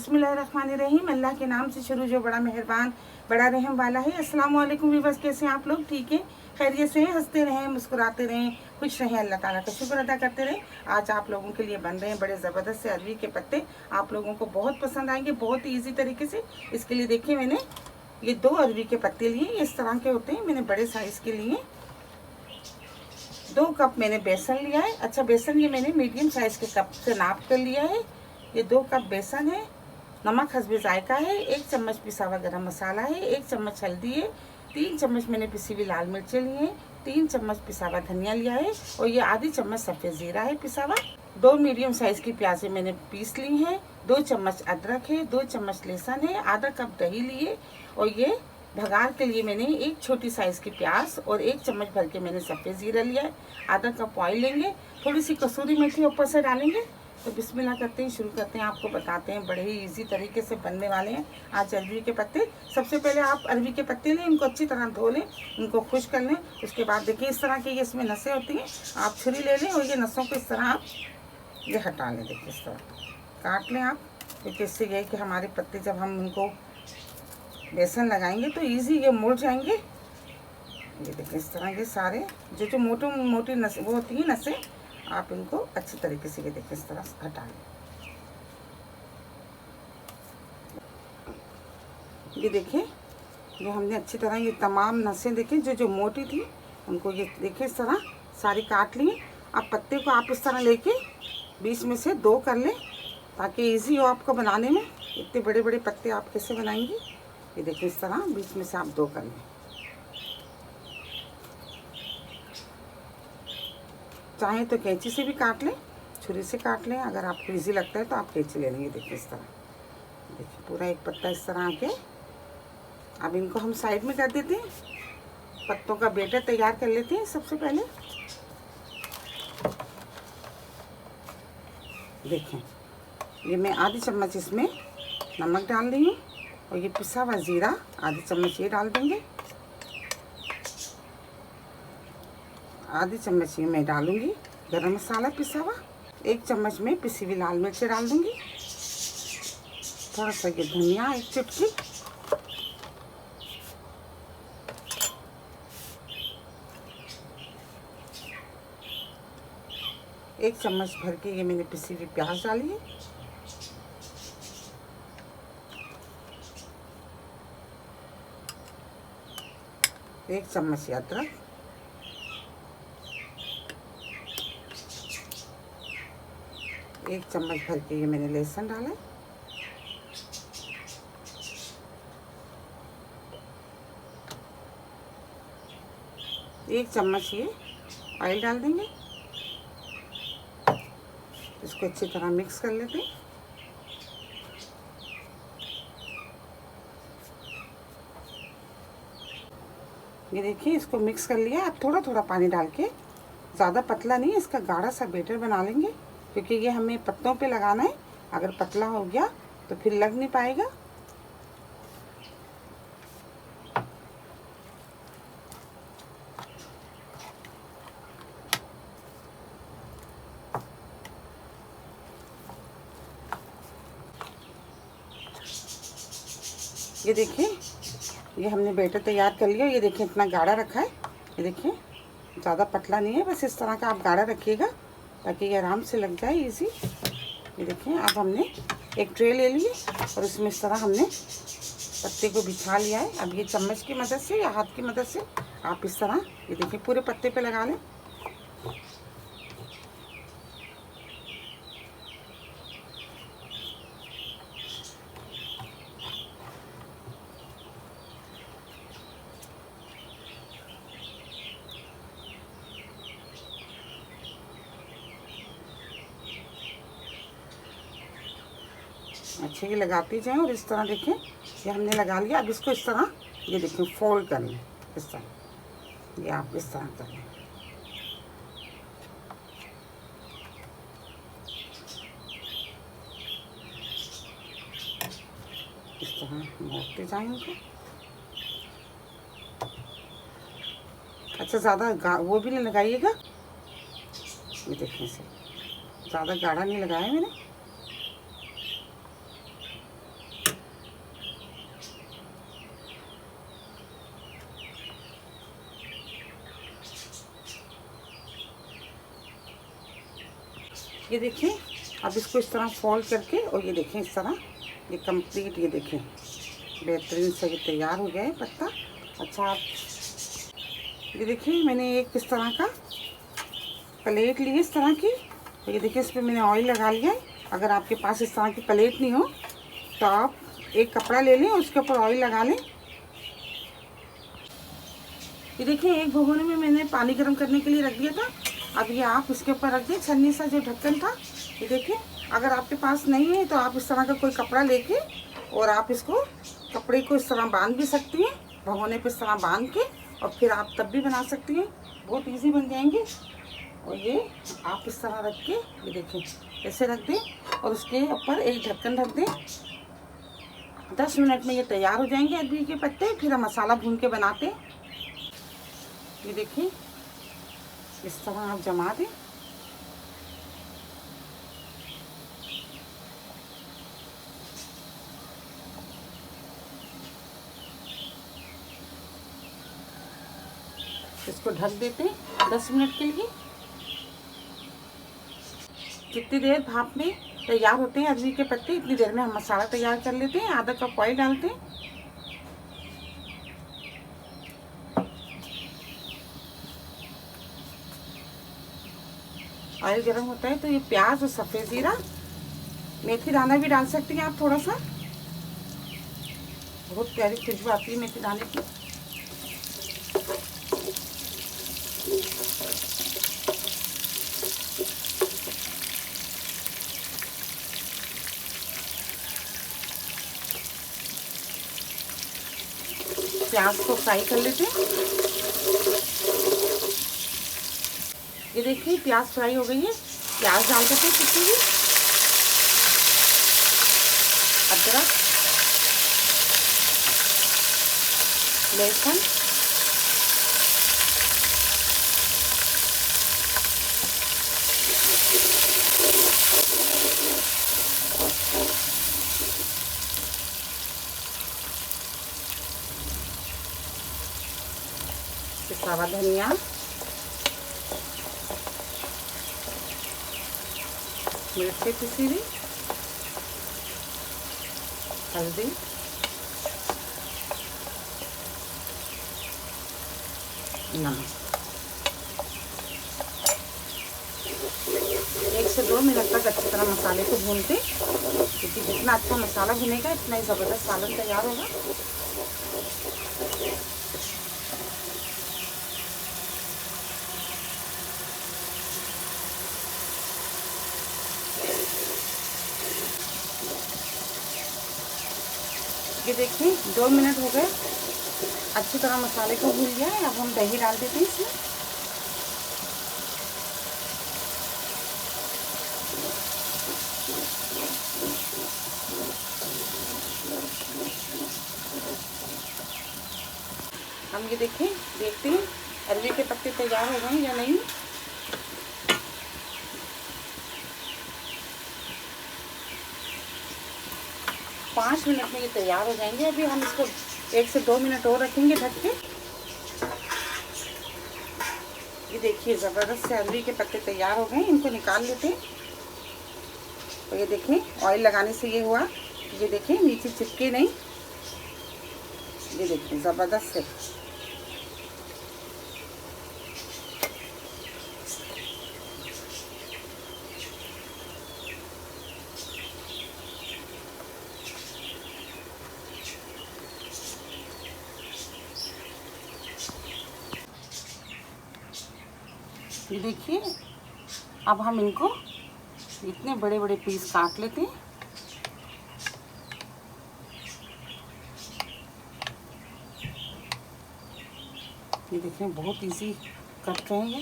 बिस्मिल्लाहिर्रहमानिर्रहीम। अल्लाह के नाम से शुरू जो बड़ा मेहरबान बड़ा रहम वाला है। अस्सलाम वालेकुम व्यूअर्स, कैसे हैं आप लोग? ठीक है, खैरियत से हैं? हंसते रहें, मुस्कुराते रहें, खुश रहें, अल्लाह ताला का शुक्र अदा करते रहें। आज आप लोगों के लिए बन रहे हैं बड़े ज़बरदस्त से अरवी के पत्ते। आप लोगों को बहुत पसंद आएंगे, बहुत ही ईजी तरीके से। इसके लिए देखिए, मैंने ये 2 अरवी के पत्ते लिए, इस तरह के होते हैं। मैंने बड़े साइज़ के लिए 2 कप मैंने बेसन लिया है। अच्छा, बेसन ये मैंने मीडियम साइज़ के कप से नाप कर लिया है। ये 2 कप बेसन है। नमक हस्बे जायका है। 1 चम्मच पिसा हुआ गरम मसाला है। 1 चम्मच हल्दी है। 3 चम्मच मैंने पिसी हुई लाल मिर्चें ली हैं। 3 चम्मच पिसा हुआ धनिया लिया है। और ये आधी चम्मच सफ़ेद ज़ीरा है पिसा हुआ। 2 मीडियम साइज़ की प्याज़ें मैंने पीस ली हैं। 2 चम्मच अदरक है। 2 चम्मच लहसुन है। आधा कप दही लिए। और ये भगार के लिए मैंने 1 छोटी साइज़ की प्याज और 1 चम्मच भर के मैंने सफ़ेद ज़ीरा लिया है। आधा कप ऑयल लेंगे। थोड़ी सी कसूरी मेथी ऊपर से डालेंगे। तो बिस्मिल्लाह करते हैं, शुरू करते हैं। आपको बताते हैं, बड़े ही इजी तरीके से बनने वाले हैं आज अरवी के पत्ते। सबसे पहले आप अरवी के पत्ते लें, इनको अच्छी तरह धो लें, इनको खुश कर लें। उसके बाद देखिए, इस तरह की ये इसमें नसें होती हैं। आप छुरी ले लें और ये नसों को इस तरह आप ये हटा लें। देखिए, इस तरह काट लें आप, क्योंकि इससे ये है कि हमारे पत्ते जब हम इनको बेसन लगाएंगे तो ईजी ये मुड़ जाएंगे। ये देखिए, इस तरह के सारे जो मोटी नसें वो होती हैं नसें, आप इनको अच्छी तरीके से ये देखिए इस तरह हटा लें। ये देखिए, ये हमने अच्छी तरह ये तमाम नसें देखिए जो मोटी थी उनको ये देखिए इस तरह सारी काट ली। अब पत्ते को आप इस तरह लेके बीच में से 2 कर लें, ताकि इजी हो आपको बनाने में। इतने बड़े बड़े पत्ते आप कैसे बनाएंगे? ये देखिए, इस तरह बीच में से आप 2 कर लें। चाहे तो कैंची से भी काट लें, छुरी से काट लें। अगर आपको इजी लगता है तो आप कैंची ले लेंगे। देखिए, इस तरह देखिए पूरा एक पत्ता इस तरह आके। अब इनको हम साइड में कर देते हैं। पत्तों का बैटर तैयार कर लेते हैं सबसे पहले। देखें, ये मैं आधी चम्मच इसमें नमक डाल रही हूँ। और ये पिसा हुआ ज़ीरा आधी चम्मच ये डाल देंगे। आधी चम्मच ये मैं डालूँगी गरम मसाला पिसा हुआ। 1 चम्मच में पिसी हुई लाल मिर्च डाल दूँगी। थोड़ा सा ये धनिया, 1 चुटकी। एक चम्मच भर के ये मैंने पिसी हुई प्याज डाली है। एक चम्मच अदरक। एक चम्मच भर के ये मैंने लहसुन डाला। एक चम्मच ये ऑयल डाल देंगे। इसको अच्छी तरह मिक्स कर लेते हैं। ये देखिए, इसको मिक्स कर लिया। अब थोड़ा थोड़ा पानी डाल के, ज़्यादा पतला नहीं, इसका गाढ़ा सा बैटर बना लेंगे, क्योंकि ये हमें पत्तों पे लगाना है। अगर पतला हो गया तो फिर लग नहीं पाएगा। ये देखिए, ये हमने बैटर तैयार कर लिया। ये देखिए, इतना गाढ़ा रखा है। ये देखिए, ज़्यादा पतला नहीं है, बस इस तरह का आप गाढ़ा रखिएगा ताकि ये आराम से लग जाए इजी। ये देखिए, अब हमने एक ट्रे ले ली और इसमें इस तरह हमने पत्ते को बिछा लिया है। अब ये चम्मच की मदद से या हाथ की मदद से आप इस तरह ये देखिए पूरे पत्ते पे लगा लें। अच्छे ही लगाते जाएं। और इस तरह देखें, ये हमने लगा लिया। अब इसको इस तरह ये देखें फोल्ड कर लें। इस तरह ये आप इस तरह कर लें। इस तरह मोड़ते जाएंगे। अच्छा, ज़्यादा वो भी नहीं लगाइएगा। ये देखने से ज़्यादा गाढ़ा नहीं लगाया मैंने। ये देखिए, अब इसको इस तरह फोल्ड करके, और ये देखें इस तरह ये कंप्लीट, ये देखें बेहतरीन से ये तैयार हो गया है पत्ता। अच्छा, आप ये देखिए मैंने एक इस तरह का प्लेट ली है इस तरह की, तो ये देखिए इस पर मैंने ऑयल लगा लिया है। अगर आपके पास इस तरह की प्लेट नहीं हो तो आप एक कपड़ा ले लें, उसके ऊपर ऑयल लगा लें। ये देखिए एक भगोने में मैंने पानी गर्म करने के लिए रख दिया था। अब ये आप इसके ऊपर रख दें छन्नी सा जो ढक्कन था। ये देखिए, अगर आपके पास नहीं है तो आप इस तरह का कोई कपड़ा लेके, और आप इसको कपड़े को इस तरह बांध भी सकती हैं, भगोने पे इस तरह बांध के, और फिर आप तब भी बना सकती हैं, बहुत इजी बन जाएंगे। और ये आप इस तरह रख के, ये देखिए ऐसे रख दें, और उसके ऊपर एक ढक्कन रख दें। 10 मिनट में ये तैयार हो जाएंगे अरबी के पत्ते। फिर हम मसाला भून के बनाते हैं। ये देखिए इस तरह आप जमा दें। इसको ढक देते हैं 10 मिनट के लिए। जितनी देर भाप में तैयार होते हैं अरबी के पत्ते, इतनी देर में हम मसाला तैयार कर लेते हैं। आधा कप ऑयल डालते हैं। ऑयल गर्म होता है तो ये प्याज और सफ़ेद ज़ीरा, मेथी दाना भी डाल सकती हैं आप थोड़ा सा, बहुत प्यारी खुशबू आती है मेथी दाने की। प्याज को फ्राई कर लेते हैं। ये देखिए प्याज फ्राई हो गई है। प्याज डाल देते हैं किसी भी, अदरक, लहसुन, सावा धनिया, मिर्ची पिसी हुई, हल्दी, नमक। 1 से 2 मिनट तक अच्छी तरह मसाले को भूनते, क्योंकि जितना अच्छा मसाला भुनेगा इतना ही ज़बरदस्त सालन तैयार होगा। ये देखिए 2 मिनट हो गए, अच्छी तरह मसाले को भून लिया है। अब हम दही डाल देते हैं इसमें। हम ये देखते हैं अरबी के पत्ते तैयार हो गए या नहीं। 5 मिनट में ये तैयार हो जाएंगे। अभी हम इसको 1 से 2 मिनट और रखेंगे ढक के। ये देखिए ज़बरदस्त से अरबी के पत्ते तैयार हो गए, इनको निकाल लेते हैं। तो ये देखें ऑयल लगाने से ये हुआ, ये देखें नीचे चिपके नहीं। ये देखिए ज़बरदस्त से। ये देखिए अब हम इनको इतने बड़े बड़े पीस काट लेते हैं। ये देखें बहुत इजी कट रहे हैं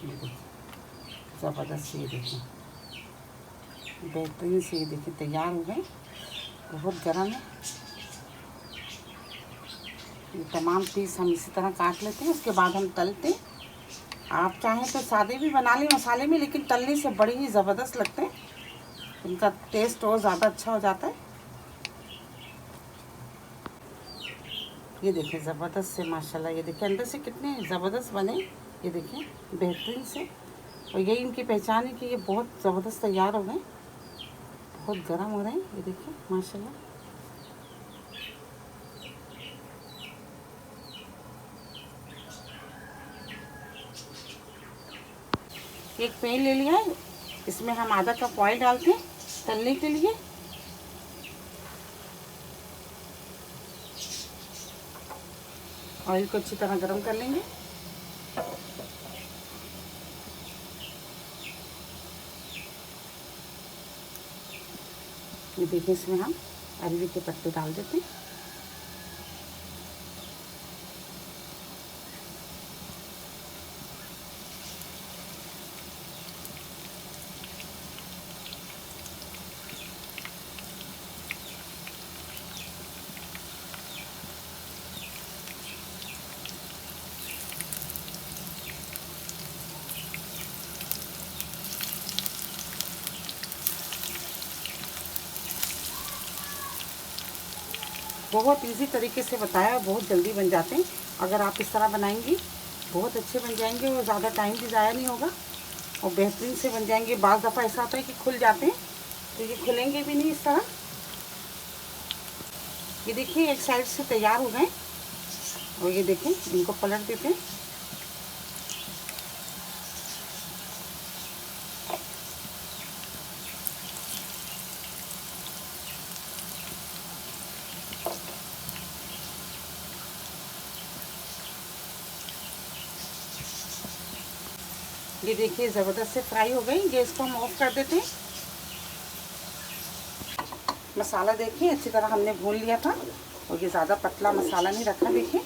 ये ज़बरदस्त। ये देखें बेहतरीन से, ये देखिए तैयार हो गए। बहुत गर्म है। ये तमाम पीस हम इसी तरह काट लेते हैं, उसके बाद हम तलते हैं। आप चाहें तो सादे भी बना लें मसाले में, लेकिन तलने से बड़े ही ज़बरदस्त लगते हैं, इनका टेस्ट और ज़्यादा अच्छा हो जाता है। ये देखिए ज़बरदस्त से माशाल्लाह, ये देखिए अंदर से कितने ज़बरदस्त बने। ये देखिए बेहतरीन से, और यही इनकी पहचान है कि ये बहुत ज़बरदस्त तैयार हो गए, बहुत गर्म हो रहे हैं। ये देखिए माशाल्लाह। एक पैन ले लिया है, इसमें हम आधा कप ऑयल डालते हैं तलने के लिए। ऑयल को अच्छी तरह गर्म कर लेंगे। ये देखिए इसमें हम अरवी के पत्ते डाल देते हैं। बहुत इजी तरीके से बताया है, बहुत जल्दी बन जाते हैं। अगर आप इस तरह बनाएंगी बहुत अच्छे बन जाएंगे और ज़्यादा टाइम भी ज़ाया नहीं होगा और बेहतरीन से बन जाएंगे। बाज़ दफ़ा ऐसा होता है कि खुल जाते हैं, तो ये खुलेंगे भी नहीं इस तरह। ये देखिए एक साइड से तैयार हो गए और ये देखें इनको पलट देते हैं। ये देखिए ज़बरदस्त से फ्राई हो गई। गैस को हम ऑफ कर देते हैं। मसाला देखिए अच्छी तरह हमने भून लिया था और ये ज़्यादा पतला मसाला नहीं रखा, देखिए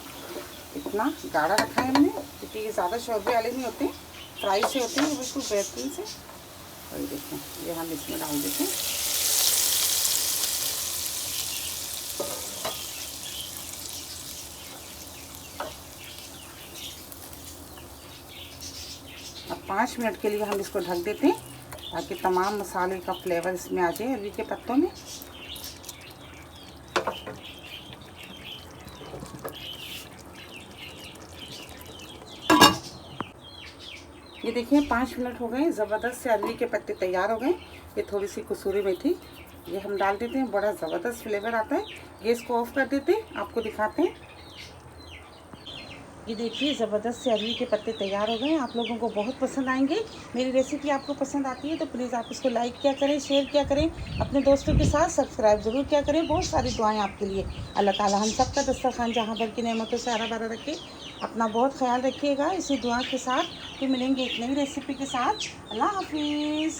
इतना गाढ़ा रखा है हमने, क्योंकि ये ज़्यादा शोरबे वाले नहीं होते, फ्राई से होते हैं बिल्कुल बेहतरीन से। और ये देखिए ये हम इसमें डाल देते हैं। अब 5 मिनट के लिए हम इसको ढक देते हैं ताकि तमाम मसाले का फ्लेवर इसमें आ जाए अरवी के पत्तों में। ये देखिए 5 मिनट हो गए, ज़बरदस्त से अरवी के पत्ते तैयार हो गए। ये थोड़ी सी कसूरी मेथी ये हम डाल देते हैं, बड़ा ज़बरदस्त फ्लेवर आता है। गैस को ऑफ कर देते हैं, आपको दिखाते हैं। ये देखिए ज़बरदस्त से अरवी के पत्ते तैयार हो गए। आप लोगों को बहुत पसंद आएंगे। मेरी रेसिपी आपको पसंद आती है तो प्लीज़ आप इसको लाइक किया करें, शेयर किया करें, अपने दोस्तों के साथ सब्सक्राइब ज़रूर किया करें। बहुत सारी दुआएं आपके लिए। अल्लाह ताला हम सबका दस्तरखान जहाँ भर की नेमतों से हरा भरा रखे। अपना बहुत ख्याल रखिएगा। इसी दुआ के साथ फिर मिलेंगे एक नई रेसिपी के साथ। अल्लाह हाफिज़।